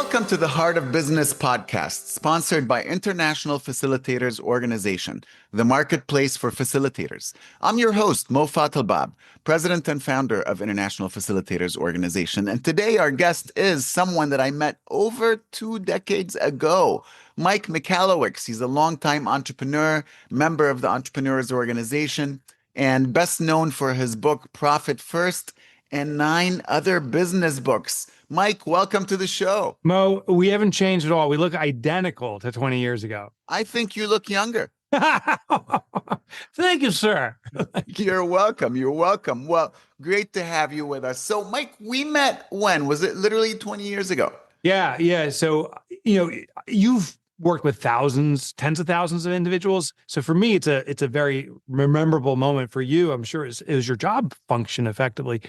Welcome to the Heart of Business podcast, sponsored by International Facilitators Organization, the marketplace for facilitators. I'm your host, Mo Fatalbab, president and founder of International Facilitators Organization. And today our guest is someone that I met over 2 decades ago, Mike Michalowicz. He's a longtime entrepreneur, member of the Entrepreneurs Organization, and best known for his book, Profit First, and 9 other business books. Mike, welcome to the show. Mo, we haven't changed at all. We look identical to 20 years ago. I think you look younger. Thank you, sir. You're welcome. You're welcome. Well, great to have you with us. So, Mike, we met when? Was it literally 20 years ago? Yeah. So, you've worked with thousands, tens of thousands of individuals. So for me, it's a very memorable moment. For you, I'm sure it was your job function effectively.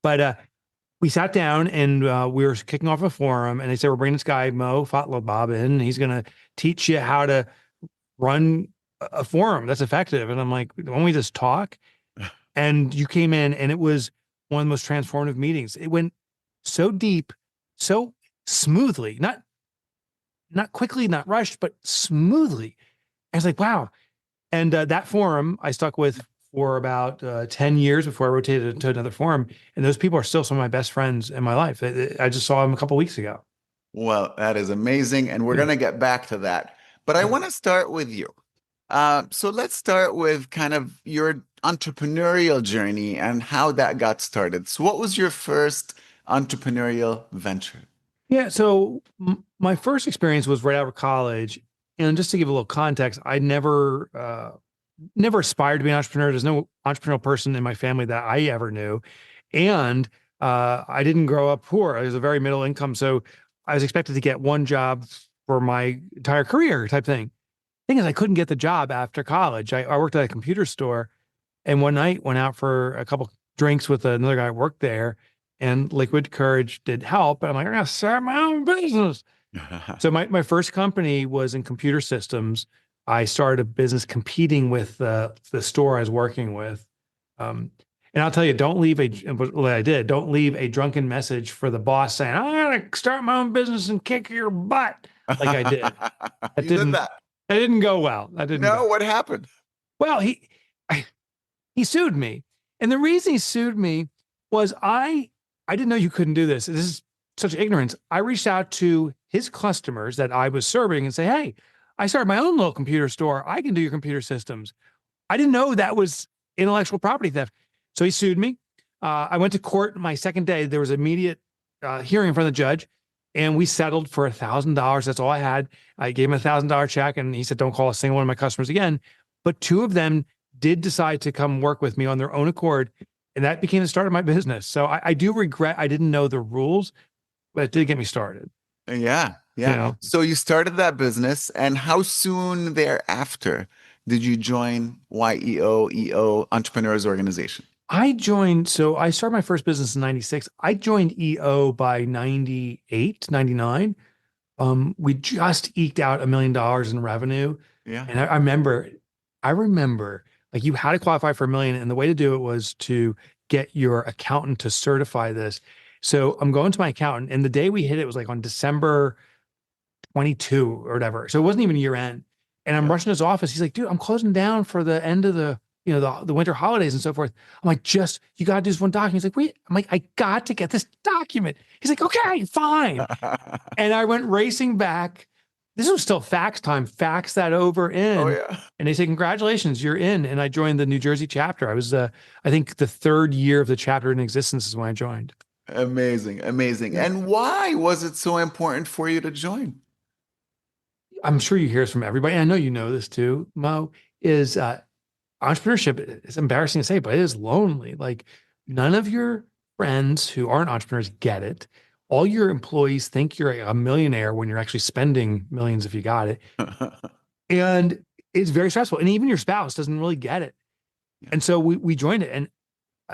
But we sat down and we were kicking off a forum, and they said, we're bringing this guy, Mo Fatalbab, in, and he's going to teach you how to run a forum that's effective. And I'm like, why don't we just talk? And you came in, and it was one of the most transformative meetings. It went so deep, so smoothly, not quickly, not rushed, but smoothly. I was like, wow. And that forum I stuck with for about 10 years before I rotated to another forum. And those people are still some of my best friends in my life. I just saw them a couple of weeks ago. Well, that is amazing. And we're going to get back to that. But I want to start with you. So let's start with kind of your entrepreneurial journey and how that got started. So what was your first entrepreneurial venture? Yeah. So my first experience was right out of college. And just to give a little context, I never aspired to be an entrepreneur. There's no entrepreneurial person in my family that I ever knew. And I didn't grow up poor. I was a very middle income. So I was expected to get one job for my entire career type thing. Thing is, I couldn't get the job after college. I worked at a computer store, and one night went out for a couple drinks with another guy who worked there, and liquid courage did help. And I'm like, I'm going to start my own business. So my first company was in computer systems. I started a business competing with the store I was working with. And I'll tell you, don't leave don't leave a drunken message for the boss saying, I'm going to start my own business and kick your butt, like I did. That didn't go well. What happened? Well, he sued me. And the reason he sued me was I didn't know you couldn't do this. This is such ignorance. I reached out to his customers that I was serving and say, hey, I started my own little computer store. I can do your computer systems. I didn't know that was intellectual property theft. So he sued me. I went to court my second day. There was immediate hearing in front of the judge, and we settled for $1,000. That's all I had. I gave him a $1,000 check, and he said, don't call a single one of my customers again. But 2 of them did decide to come work with me on their own accord, and that became the start of my business. So I do regret I didn't know the rules, but it did get me started. Yeah. So you started that business, and how soon thereafter did you join EO Entrepreneurs Organization? I started my first business in 96. I joined EO by 98, 99. We just eked out $1 million in revenue. Yeah. And I remember like you had to qualify for $1 million. And the way to do it was to get your accountant to certify this. So I'm going to my accountant, and the day we hit it was like on December 22 or whatever. So it wasn't even year end. And I'm rushing to his office. He's like, dude, I'm closing down for the end of the winter holidays and so forth. I'm like, you got to do this one document. He's like, wait, I'm like, I got to get this document. He's like, okay, fine. And I went racing back. This was still fax time, fax that over in. Oh, yeah. And they say, congratulations, you're in. And I joined the New Jersey chapter. I was, I think the 3rd year of the chapter in existence is when I joined. Amazing. Yeah. And why was it so important for you to join? I'm sure you hear this from everybody. And I know you know this too, Mo, is entrepreneurship, it's embarrassing to say, but it is lonely. Like none of your friends who aren't entrepreneurs get it. All your employees think you're a millionaire when you're actually spending millions if you got it. And it's very stressful. And even your spouse doesn't really get it. Yeah. And so we joined it, and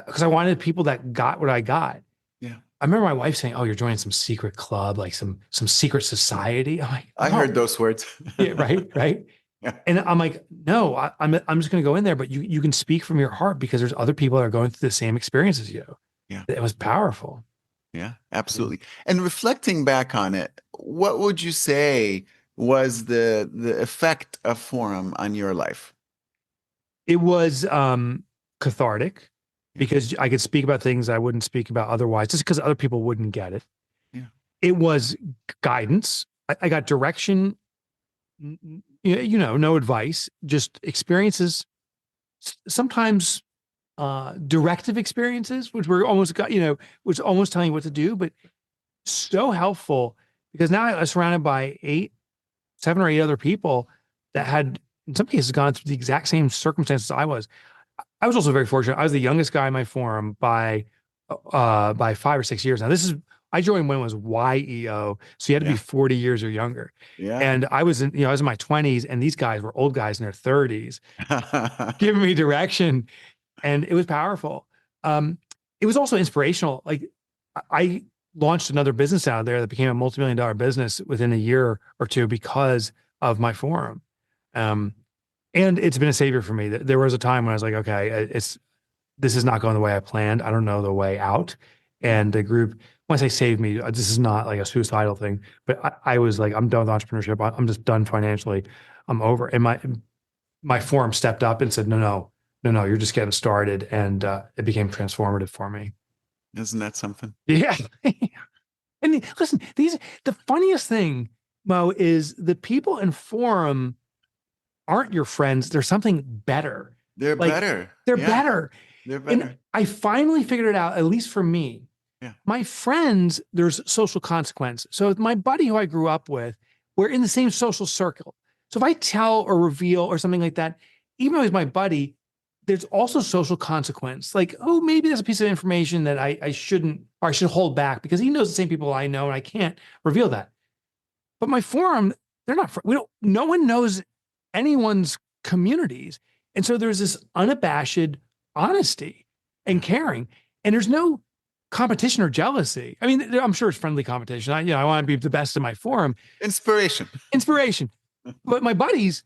because I wanted people that got what I got. Yeah. I remember my wife saying, oh, you're joining some secret club, like some secret society. I'm like, I heard those words. Yeah, right. Yeah. And I'm like, no, I'm just going to go in there, but you can speak from your heart because there's other people that are going through the same experience as you. Yeah. It was powerful. Yeah, absolutely. And reflecting back on it, what would you say was the effect of Forum on your life? It was cathartic Yeah, because I could speak about things I wouldn't speak about otherwise, just because other people wouldn't get it. yeah, It was guidance. I got direction, no advice, just experiences, sometimes directive experiences, which were almost which almost telling you what to do, but so helpful because now I was surrounded by 7 or 8 other people that had, in some cases, gone through the exact same circumstances I was. I was also very fortunate. I was the youngest guy in my forum by 5 or 6 years. Now this is I joined when it was YEO, so you had to be yeah, 40 years or younger. yeah. And I was in my 20s, and these guys were old guys in their 30s, giving me direction, and it was powerful. Um, it was also inspirational. Like I launched another business out there that became a multi-million-dollar business within a year or two because of my forum. Um, and it's been a savior for me. There was a time when I was like, okay, this is not going the way I planned. I don't know the way out. Yeah. And the group, when I say save me, this is not like a suicidal thing, but I was like, I'm done with entrepreneurship. I'm just done financially. I'm over. And my forum stepped up and said, no, you're just getting started. And it became transformative for me. Isn't that something? Yeah. And listen, the funniest thing, Mo, is the people in forum aren't your friends. They're something better. They're Like better. they're Yeah, better. they're And better. I finally figured it out, at least for me. Yeah. My friends, there's social consequence. So with my buddy who I grew up with, we're in the same social circle. So if I tell or reveal or something like that, even though he's my buddy, there's also social consequence. Like, oh, maybe there's a piece of information that I shouldn't, or I should hold back because he knows the same people I know and I can't reveal that. But my forum, they're not, we don't, no one knows anyone's communities. And so there's this unabashed honesty and Yeah. caring. And there's no competition or jealousy. I mean, I'm sure it's friendly competition. I want to be the best in my forum, Inspiration. inspiration. But my buddies,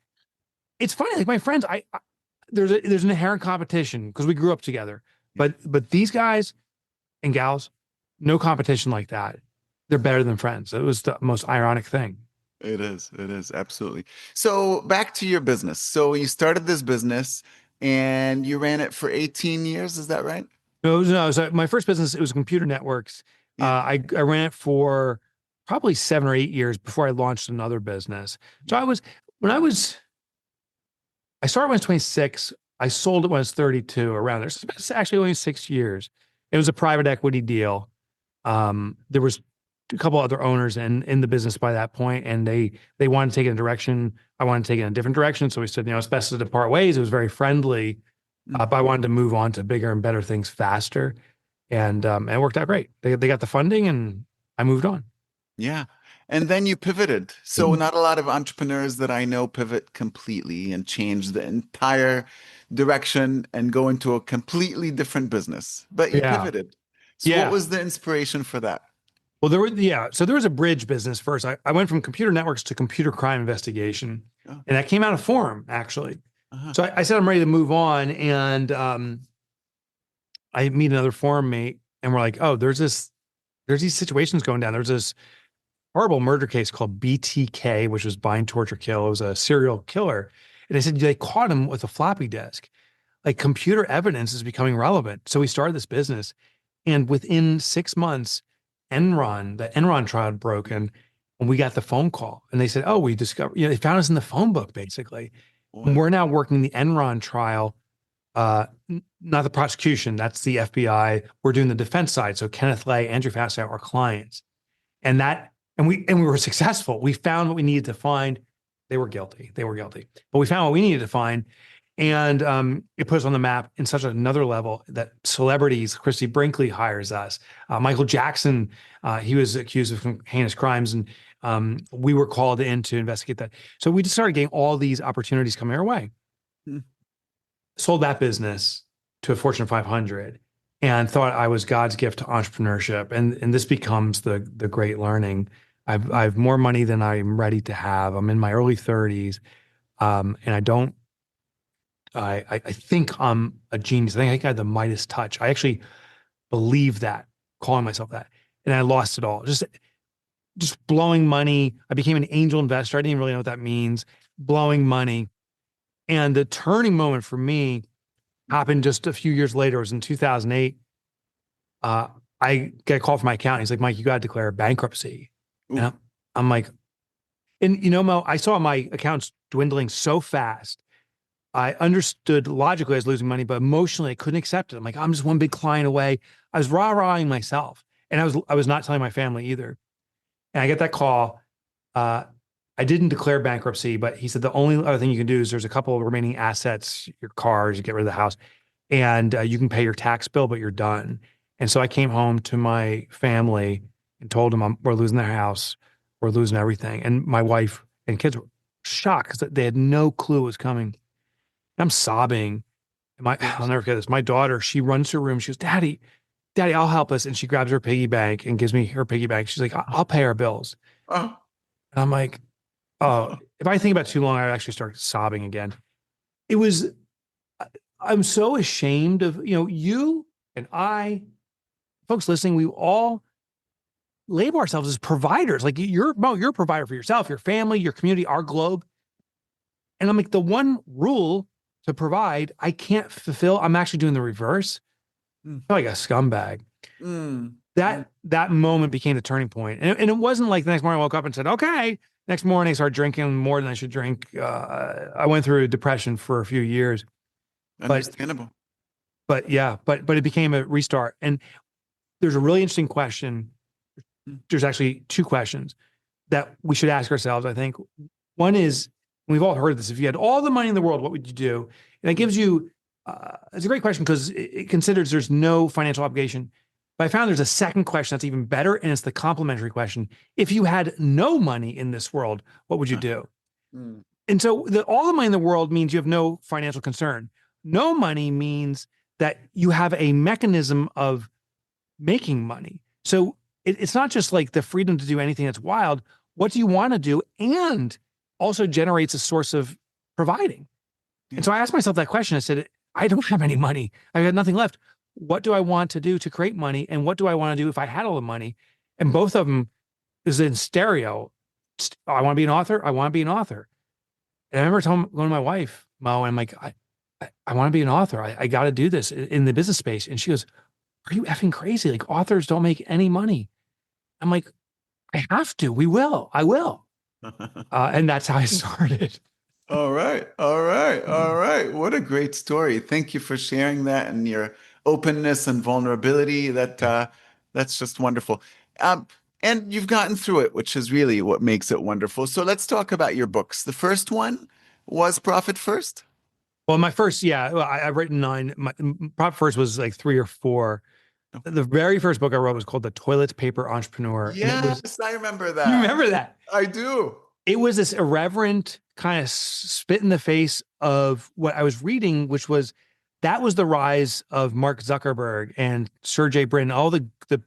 it's funny. Like my friends, there's an inherent competition because we grew up together. Yeah. But these guys and gals, no competition like that. They're better than friends. It was the most ironic thing. It is. It is. Absolutely. So back to your business. So you started this business and you ran it for 18 years. Is that right? No. So my first business, it was computer networks. Yeah. I ran it for probably 7 or 8 years before I launched another business. So when I was, I started when I was 26. I sold it when I was 32, around there. So it's actually only 6 years. It was a private equity deal. There was a couple other owners in the business by that point, and they wanted to take it in a direction. I wanted to take it in a different direction. So we said, it's best to depart ways. It was very friendly, Mm. but I wanted to move on to bigger and better things faster, and it worked out great. They got the funding, and I moved on. Yeah. And then you pivoted. So not a lot of entrepreneurs that I know pivot completely and change the entire direction and go into a completely different business. But you Yeah, pivoted. So what yeah. was the inspiration for that? Well, so there was a bridge business first. I went from computer networks to computer crime investigation, Oh, and that came out of Forum actually. uh-huh. So I said I'm ready to move on, and I meet another forum mate, and we're like, oh, there's these situations going down. There's this horrible murder case called BTK, which was bind, torture, kill. It was a serial killer, and I said they caught him with a floppy disk. Like computer evidence is becoming relevant. So we started this business, and within 6 months, the Enron trial had broken, and we got the phone call, and they said, "Oh, we discovered." They found us in the phone book, basically. And Wow. we're now working the Enron trial, not the prosecution. That's the FBI. We're doing the defense side. So Kenneth Lay, Andrew Fastow, our clients, and we were successful. We found what we needed to find. They were guilty. They were guilty, but we found what we needed to find, and it put us on the map in such another level that celebrities, Christy Brinkley hires us. Michael Jackson, he was accused of some heinous crimes, and we were called in to investigate that. So we just started getting all these opportunities coming our way. Hmm. Sold that business to a Fortune 500 and thought I was God's gift to entrepreneurship. And this becomes the great learning. I have more money than I'm ready to have. I'm in my early 30s. And I think I'm a genius. I think I had the Midas touch. I actually believe that, calling myself that. and I lost it all. Just blowing money. I became an angel investor. I didn't even really know what that means. Blowing money. And the turning moment for me happened just a few years later. It was in 2008. I get a call from my accountant. He's like, Mike, you got to declare bankruptcy. Ooh. And I'm like, and Mo, I saw my accounts dwindling so fast. I understood logically I was losing money, but emotionally I couldn't accept it. I'm like, I'm just one big client away. I was rah-rahing myself. And I was not telling my family either. And I get that call. I didn't declare bankruptcy, but he said the only other thing you can do is there's a couple of remaining assets, your cars, you get rid of the house, and you can pay your tax bill, but you're done. And so I came home to my family and told them we're losing their house, we're losing everything. And my wife and kids were shocked because they had no clue it was coming. I'm sobbing. I'll never forget this. My daughter, she runs to her room. She goes, Daddy, I'll help us. And she grabs her piggy bank and gives me her piggy bank. She's like, I'll pay our bills. Oh. And I'm like, oh, if I think about it too long, I actually start sobbing again. I'm so ashamed of, you and I, folks listening, we all label ourselves as providers. Like you're a provider for yourself, your family, your community, our globe. And I'm like, the one rule to provide, I can't fulfill. I'm actually doing the reverse. I feel like a scumbag. That moment became the turning point. And it wasn't like the next morning I woke up and said, okay, next morning I started drinking more than I should drink. I went through depression for a few years. Understandable. But it became a restart. And there's a really interesting question. There's actually two questions that we should ask ourselves, I think. One is, we've all heard this, if you had all the money in the world, what would you do? And it gives you, it's a great question because it considers there's no financial obligation. But I found there's a second question that's even better, and it's the complementary question. If you had no money in this world, what would you do? And so all the money in the world means you have no financial concern. No money means that you have a mechanism of making money. So it's not just like the freedom to do anything that's wild. What do you want to do? And also generates a source of providing. And so I asked myself that question. I said, I don't have any money. I've got nothing left. What do I want to do to create money? And what do I want to do if I had all the money? And both of them is in stereo. I want to be an author. I want to be an author. And I remember going to my wife, Mo, and I'm like, I want to be an author. I got to do this in the business space. And she goes, are you effing crazy? Like authors don't make any money. I'm like, I have to. I will. And that's how I started. All right. What a great story. Thank you for sharing that and your openness and vulnerability. That's just wonderful. And you've gotten through it, which is really what makes it wonderful. So let's talk about your books. The first one was Profit First. Well, my first, I've written 9. My Profit First was like 3 or 4. The very first book I wrote was called The Toilet Paper Entrepreneur. Yes, I remember that. You remember that? I do. It was this irreverent kind of spit in the face of what I was reading, which was that was the rise of Mark Zuckerberg and Sergey Brin, all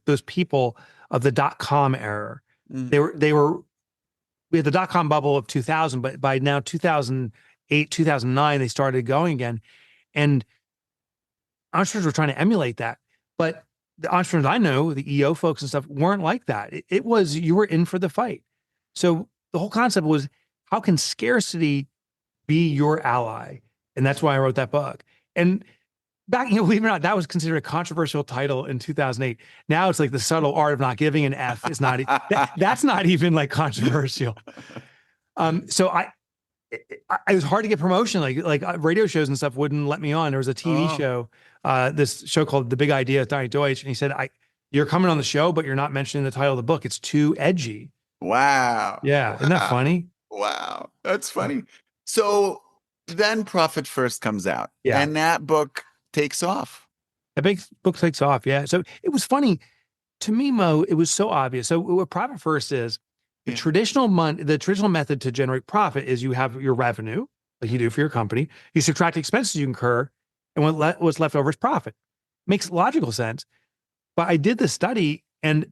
those people of the .com era. We had the .com bubble of 2000, but by now 2008, 2009, they started going again. And entrepreneurs were trying to emulate that. But the entrepreneurs I know, the EO folks and stuff, weren't like that. It was, you were in for the fight. So the whole concept was, how can scarcity be your ally? And that's why I wrote that book. And back, believe it or not, that was considered a controversial title in 2008. Now it's like the subtle art of not giving an F is not, that's not even like controversial. So it was hard to get promotion. Like radio shows and stuff wouldn't let me on. There was a TV show, this show called The Big Idea with Donnie Deutsch. And he said, you're coming on the show, but you're not mentioning the title of the book. It's too edgy. Wow. Yeah. Isn't that funny? Wow. That's funny. So then Profit First comes out. Yeah. And that book takes off. That big book takes off. Yeah. So it was funny to me, Mo, it was so obvious. So what Profit First is, the traditional method to generate profit is you have your revenue, like you do for your company. You subtract the expenses you incur, and what's left over is profit. Makes logical sense. But I did this study, and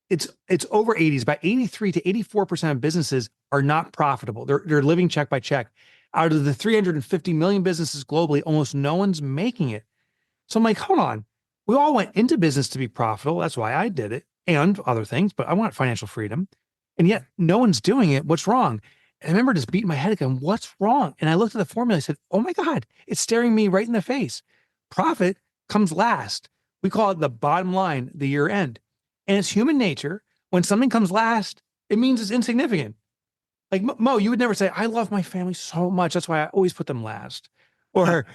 it's over 80s. About 83 to 84% of businesses are not profitable. They're living check by check. Out of the 350 million businesses globally, almost no one's making it. So I'm like, hold on. We all went into business to be profitable. That's why I did it. and other things, but I want financial freedom. And yet no one's doing it. What's wrong? And I remember just beating my head again, what's wrong? And I looked at the formula. I said, oh my God, it's staring me right in the face. Profit comes last. We call it the bottom line, the year end. And it's human nature. When something comes last, it means it's insignificant. Like Mo, you would never say, I love my family so much. That's why I always put them last. Or,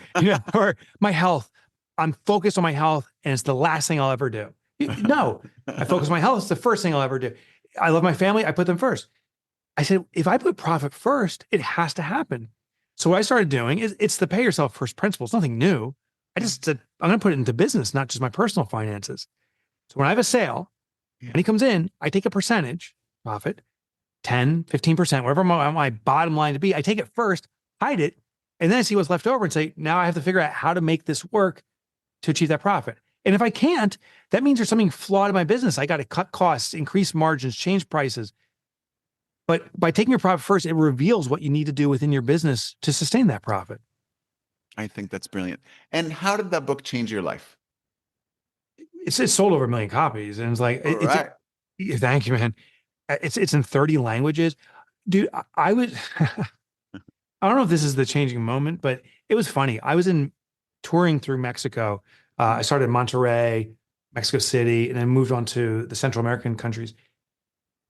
or my health. I'm focused on my health and it's the last thing I'll ever do. No, I focus on my health. It's the first thing I'll ever do. I love my family. I put them first. I said, if I put profit first, it has to happen. So what I started doing is it's the pay yourself first principle. It's nothing new. I just said, I'm going to put it into business, not just my personal finances. So when I have a sale, when he comes in, I take a percentage profit, 10, 15%, whatever my bottom line to be. I take it first, hide it, and then I see what's left over and say, now I have to figure out how to make this work to achieve that profit. And if I can't, that means there's something flawed in my business. I got to cut costs, increase margins, change prices. But by taking your profit first, it reveals what you need to do within your business to sustain that profit. I think that's brilliant. And how did that book change your life? It's sold over 1 million copies. And it's like, All right. thank you, man. It's in 30 languages. Dude, I was, I don't know if this is the changing moment, but it was funny. I was touring through Mexico. I started in Monterrey, Mexico City, and then moved on to the Central American countries.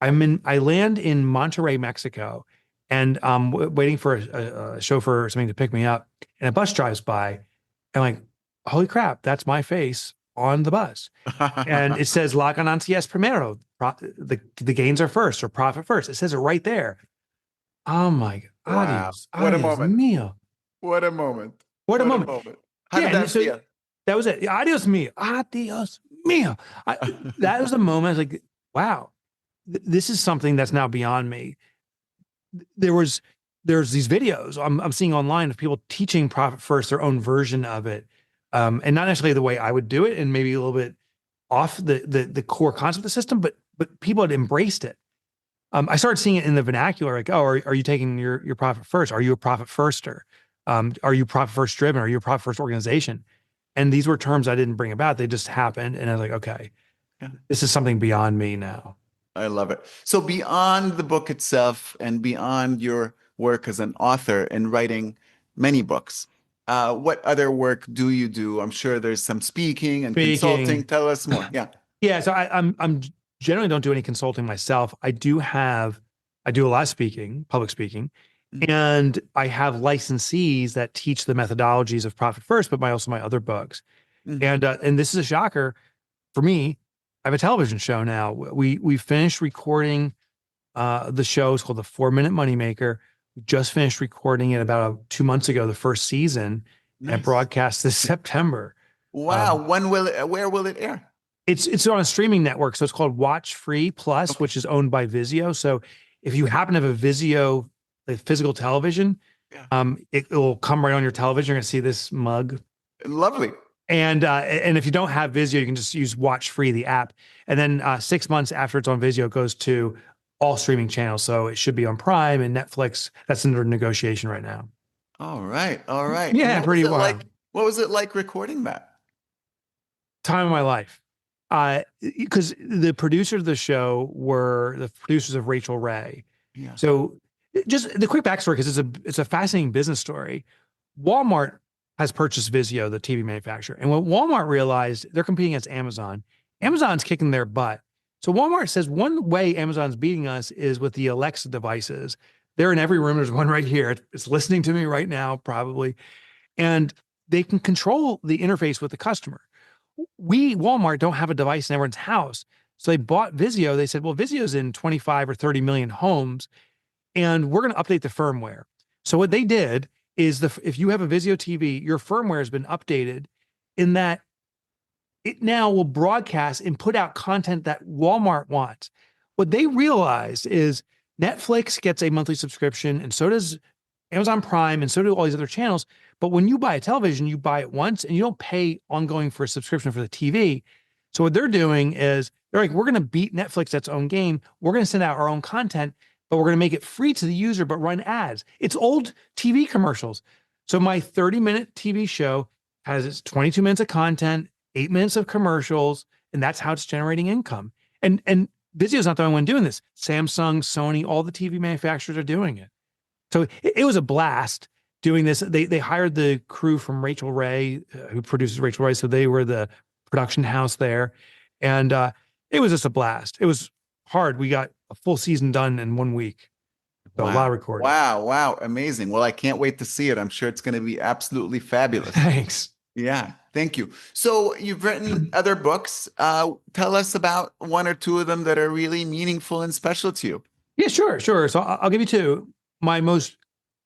I land in Monterrey, Mexico, and I'm waiting for a chauffeur or something to pick me up, and a bus drives by, and I'm like, holy crap, that's my face on the bus. And it says La ganancia es primero. The gains are first, or profit first. It says it right there. Oh my God. Wow. Adios. What a Adios moment. mio. What a moment. What a moment. How did Yeah, that feel? that was it. Adios mio. Adios mio. That was the moment. I was like, wow, this is something that's now beyond me. There's these videos I'm seeing online of people teaching profit first, their own version of it. And not necessarily the way I would do it, and maybe a little bit off the core concept of the system, but people had embraced it. I started seeing it in the vernacular, like, oh, are you taking your profit first? Are you a profit firster? Are you profit first driven? Are you a profit first organization? And these were terms I didn't bring about. They just happened. And I was like, okay, this is something beyond me now. I love it. So beyond the book itself and beyond your work as an author and writing many books, what other work do you do? I'm sure there's some speaking and consulting. Tell us more. Yeah. Yeah. So I'm generally don't do any consulting myself. I do a lot of speaking, public speaking, and I have licensees that teach the methodologies of Profit First, but also my other books. And this is a shocker for me. I have a television show now. We finished recording the show. It's called the 4 Minute Moneymaker. We just finished recording it about 2 months ago, the first season, and broadcast this September. Wow. Where will it air? It's on a streaming network. So it's called Watch Free Plus, which is owned by Vizio. So if you happen to have a Vizio physical television, it will come right on your television. You're going to see this mug. Lovely. And if you don't have Vizio, you can just use Watch Free, the app. And then 6 months after it's on Vizio, it goes to all streaming channels. So it should be on Prime and Netflix. That's under negotiation right now. All right. All right. Yeah, pretty wild. What was it like recording that? Time of my life. Because the producers of the show were the producers of Rachel Ray. Yeah. So just the quick backstory, because it's a fascinating business story. Walmart has purchased Vizio, the TV manufacturer. And when Walmart realized they're competing against Amazon, Amazon's kicking their butt. So Walmart says one way Amazon's beating us is with the Alexa devices. They're in every room. There's one right here. It's listening to me right now, probably. And they can control the interface with the customer. Walmart don't have a device in everyone's house. So they bought Vizio. They said, well, Vizio's in 25 or 30 million homes, and we're going to update the firmware. So what they did is if you have a Vizio TV, your firmware has been updated in that it now will broadcast and put out content that Walmart wants. What they realized is Netflix gets a monthly subscription, and so does Amazon Prime, and so do all these other channels. But when you buy a television, you buy it once and you don't pay ongoing for a subscription for the TV. So what they're doing is they're like, we're going to beat Netflix at its own game. We're going to send out our own content, but we're going to make it free to the user, but run ads. It's old TV commercials. So my 30-minute TV show has its 22 minutes of content, 8 minutes of commercials, and that's how it's generating income. And Vizio's not the only one doing this. Samsung, Sony, all the TV manufacturers are doing it. So it was a blast doing this. They hired the crew from Rachel Ray, who produces Rachel Ray. So they were the production house there. And it was just a blast. It was hard. We got a full season done in 1 week. So a lot of Wow. recording. Wow. Wow. Amazing. Well, I can't wait to see it. I'm sure it's going to be absolutely fabulous. Thanks. Yeah. Thank you. So you've written other books. Tell us about one or two of them that are really meaningful and special to you. Yeah, sure, sure. So I'll give you two. My most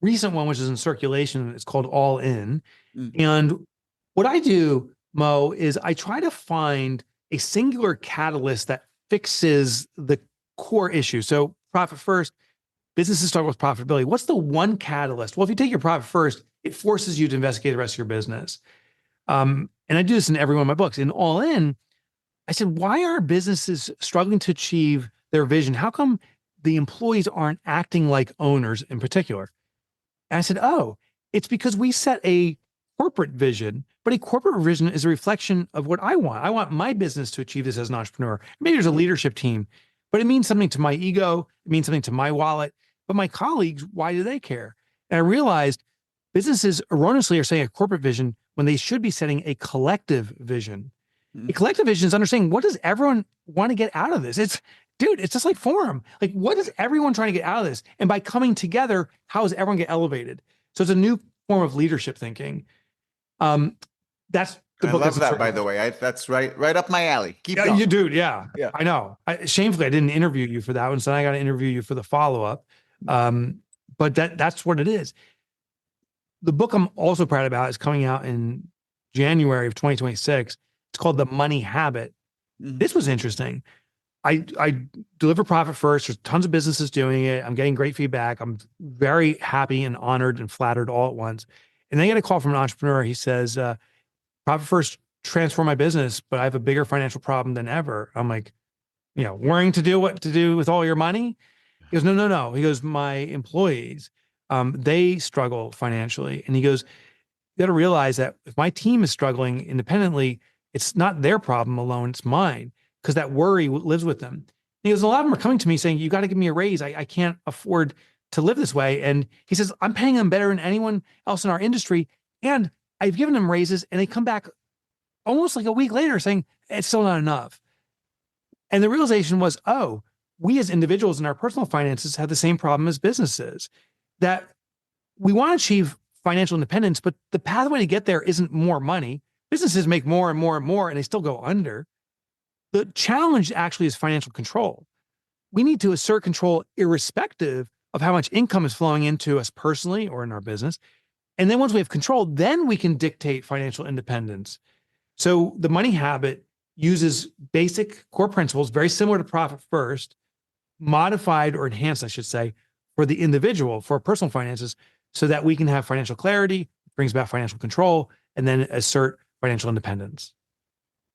recent one, which is in circulation, it's called All In. Mm. And what I do, Mo, is I try to find a singular catalyst that fixes the core issue. So profit first, businesses start with profitability. What's the one catalyst? Well, if you take your profit first, it forces you to investigate the rest of your business. And I do this in every one of my books. In All In, I said, why are businesses struggling to achieve their vision? How come the employees aren't acting like owners in particular? And I said, oh, it's because we set a corporate vision, but a corporate vision is a reflection of what I want. I want my business to achieve this as an entrepreneur. Maybe there's a leadership team, but it means something to my ego. It means something to my wallet. But my colleagues, why do they care? And I realized businesses erroneously are saying a corporate vision when they should be setting a collective vision. A collective vision is understanding, what does everyone want to get out of this? It's just like Forum. Like, what is everyone trying to get out of this? And by coming together, how does everyone get elevated? So it's a new form of leadership thinking. That's the I book. love that, by the way. That's right up my alley. Keep Yeah, going. you do. Yeah, Yeah. I know. Shamefully, I didn't interview you for that one, so I got to interview you for the follow-up. But that's what it is. The book I'm also proud about is coming out in January of 2026. It's called The Money Habit. Mhm. This was interesting. I deliver profit first. There's tons of businesses doing it. I'm getting great feedback. I'm very happy and honored and flattered all at once. And then I get a call from an entrepreneur. He says, profit first transform my business, but I have a bigger financial problem than ever. I'm like, worrying to do what to do with all your money? He goes, no, no, no. He goes, my employees, they struggle financially. And he goes, you got to realize that if my team is struggling independently, it's not their problem alone, it's mine, because that worry lives with them. And he goes, a lot of them are coming to me saying, you got to give me a raise. I can't afford to live this way. And he says, I'm paying them better than anyone else in our industry. And I've given them raises and they come back almost like a week later saying, it's still not enough. And the realization was, oh, we as individuals in our personal finances have the same problem as businesses, that we want to achieve financial independence, but the pathway to get there isn't more money. Businesses make more and more and more, and they still go under. The challenge actually is financial control. We need to assert control irrespective of how much income is flowing into us personally or in our business. And then once we have control, then we can dictate financial independence. So the money habit uses basic core principles, very similar to profit first, modified or enhanced, I should say, for the individual, for personal finances, so that we can have financial clarity, brings about financial control, and then assert financial independence.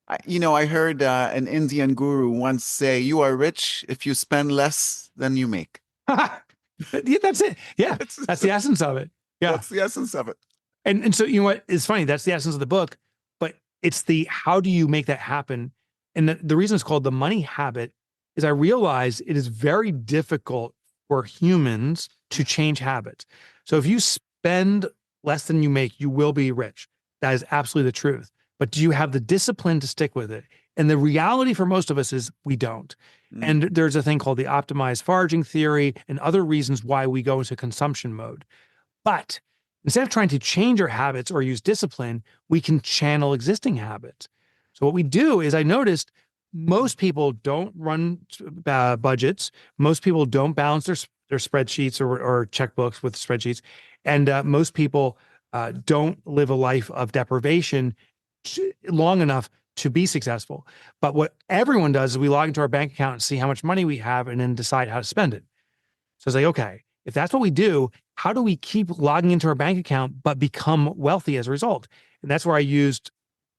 I heard an Indian guru once say, you are rich if you spend less than you make. Yeah, that's it. Yeah, that's the essence of it. Yeah. That's the essence of it. And so, you know what? It's funny. That's the essence of the book, but it's the how do you make that happen? And the reason it's called The Money Habit is I realize it is very difficult for humans to change habits. So if you spend less than you make, you will be rich. That is absolutely the truth. But do you have the discipline to stick with it? And the reality for most of us is we don't. And there's a thing called the optimized foraging theory and other reasons why we go into consumption mode. But instead of trying to change our habits or use discipline, we can channel existing habits. So what we do is I noticed most people don't run budgets. Most people don't balance their spreadsheets or checkbooks with spreadsheets. And most people don't live a life of deprivation long enough to be successful. But what everyone does is we log into our bank account and see how much money we have and then decide how to spend it. So it's like, okay, if that's what we do, how do we keep logging into our bank account but become wealthy as a result? And that's where I used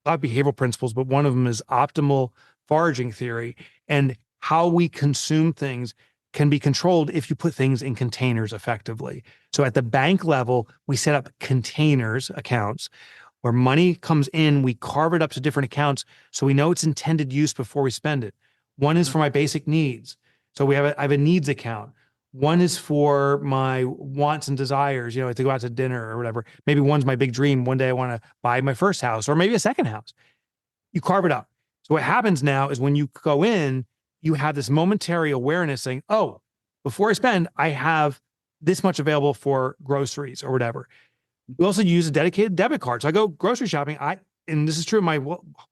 a lot of behavioral principles, but one of them is optimal foraging theory, and how we consume things can be controlled if you put things in containers effectively. So at the bank level, we set up containers accounts where money comes in, we carve it up to different accounts so we know its intended use before we spend it. One is for my basic needs. So I have a needs account. One is for my wants and desires, you know, to go out to dinner or whatever. Maybe one's my big dream. One day I want to buy my first house or maybe a second house. You carve it up. So what happens now is when you go in, you have this momentary awareness saying, oh, before I spend, I have this much available for groceries or whatever. We also use a dedicated debit card. So I go grocery shopping. And this is true in my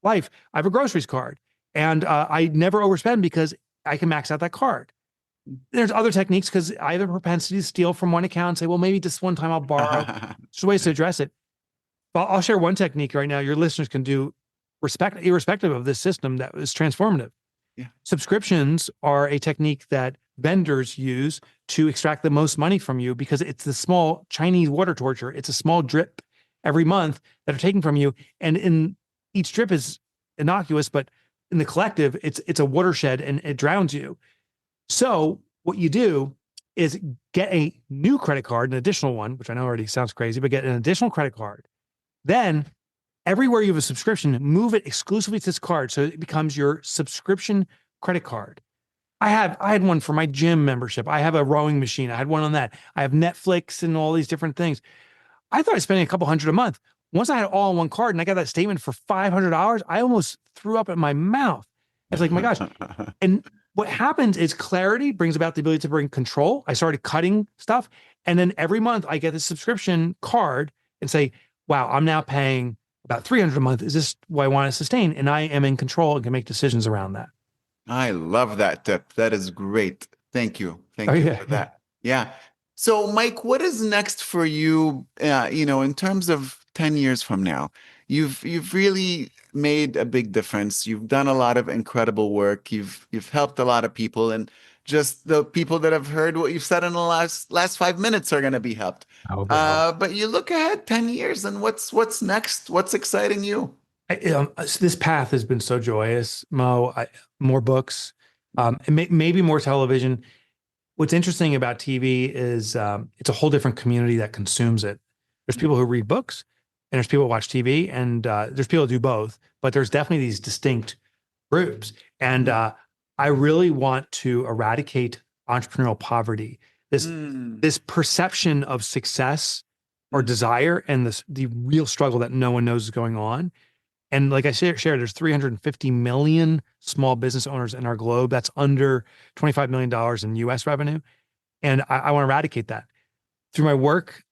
life, I have a groceries card and I never overspend because I can max out that card. There's other techniques because I have a propensity to steal from one account and say, well, maybe this one time I'll borrow. There's ways to address it. But I'll share one technique right now your listeners can do irrespective of this system that is transformative. Yeah. Subscriptions are a technique that vendors use to extract the most money from you because it's the small Chinese water torture. It's a small drip every month that are taken from you. And in each drip is innocuous, but in the collective, it's a watershed and it drowns you. So what you do is get a new credit card, an additional one, which I know already sounds crazy, but get an additional credit card. Then everywhere you have a subscription, move it exclusively to this card so it becomes your subscription credit card. I had one for my gym membership. I have a rowing machine. I had one on that. I have Netflix and all these different things. I thought I was spending a couple $100 a month. Once I had it all on one card and I got that statement for $500, I almost threw up in my mouth. It's like, my gosh. And what happens is clarity brings about the ability to bring control. I started cutting stuff. And then every month I get the subscription card and say, wow, I'm now paying about $300 a month. Is this what I want to sustain? And I am in control and can make decisions around that. I love that tip. That is great. Thank you. Thank you for that. Yeah. So, Mike, what is next for you? In terms of 10 years from now, you've really made a big difference. You've done a lot of incredible work. You've helped a lot of people, and just the people that have heard what you've said in the last 5 minutes are going to be helped. But you look ahead 10 years, and what's next? What's exciting you? This path has been so joyous, Mo. More books, maybe more television. What's interesting about TV is it's a whole different community that consumes it. There's people who read books, and there's people who watch TV, and there's people who do both. But there's definitely these distinct groups. And I really want to eradicate entrepreneurial poverty. This perception of success or desire, and the real struggle that no one knows is going on. And like I shared, there's 350 million small business owners in our globe. That's under $25 million in US revenue. And I want to eradicate that. Through my work,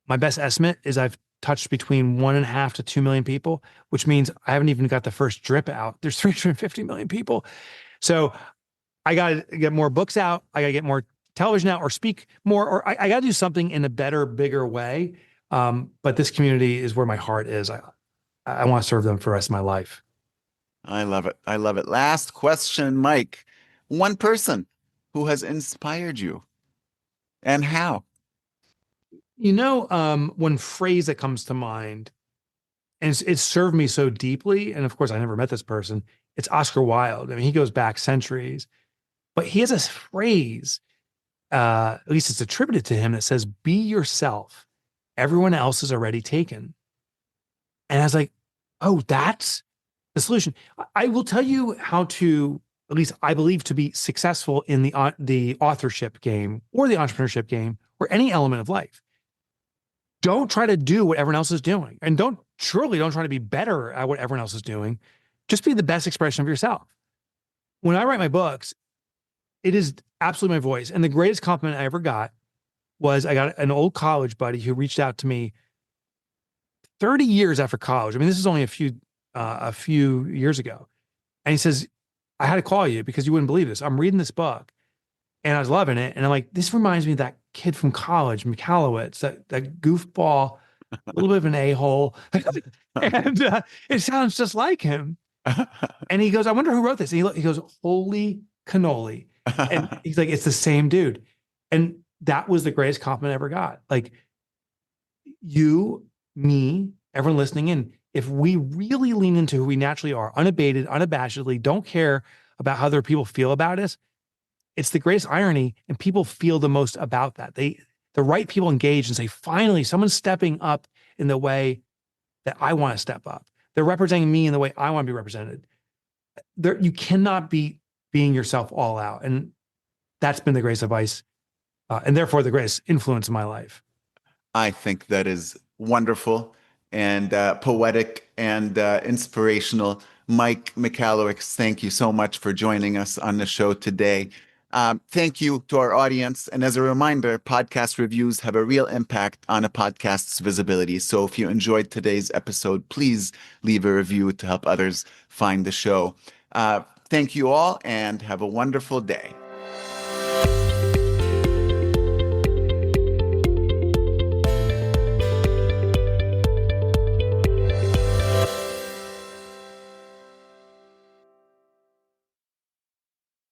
my best estimate is I've touched between 1.5 to 2 million people, which means I haven't even got the first drip out. There's 350 million people. So I got to get more books out. I got to get more television out or speak more, or I got to do something in a better, bigger way. But this community is where my heart is. I want to serve them for the rest of my life. I love it. I love it. Last question, Mike. One person who has inspired you and how? One phrase that comes to mind, and it's served me so deeply, and of course, I never met this person. It's Oscar Wilde. I mean, he goes back centuries, but he has this phrase, at least it's attributed to him, that says, be yourself. Everyone else is already taken. And I was like, oh, that's the solution. I will tell you how to, at least I believe, to be successful in the authorship game or the entrepreneurship game or any element of life. Don't try to do what everyone else is doing. And don't try to be better at what everyone else is doing. Just be the best expression of yourself. When I write my books, it is absolutely my voice. And the greatest compliment I ever got was I got an old college buddy who reached out to me 30 years after college. I mean, this is only a few years ago. And he says, I had to call you because you wouldn't believe this. I'm reading this book and I was loving it. And I'm like, this reminds me of that kid from college, Michalowicz, that goofball, a little bit of an a-hole. And it sounds just like him. And he goes, I wonder who wrote this. And he goes, holy cannoli. And he's like, it's the same dude. And that was the greatest compliment I ever got. Like, you, me, everyone listening in, if we really lean into who we naturally are, unabated, unabashedly, don't care about how other people feel about us, it's the greatest irony, and people feel the most about that. The right people engage and say, finally, someone's stepping up in the way that I want to step up. They're representing me in the way I want to be represented. You cannot beat being yourself all out. And that's been the greatest advice and therefore the greatest influence in my life. I think that is wonderful and poetic and inspirational. Mike Michalowicz, thank you so much for joining us on the show today. Thank you to our audience. And as a reminder, podcast reviews have a real impact on a podcast's visibility. So if you enjoyed today's episode, please leave a review to help others find the show. Thank you all and have a wonderful day.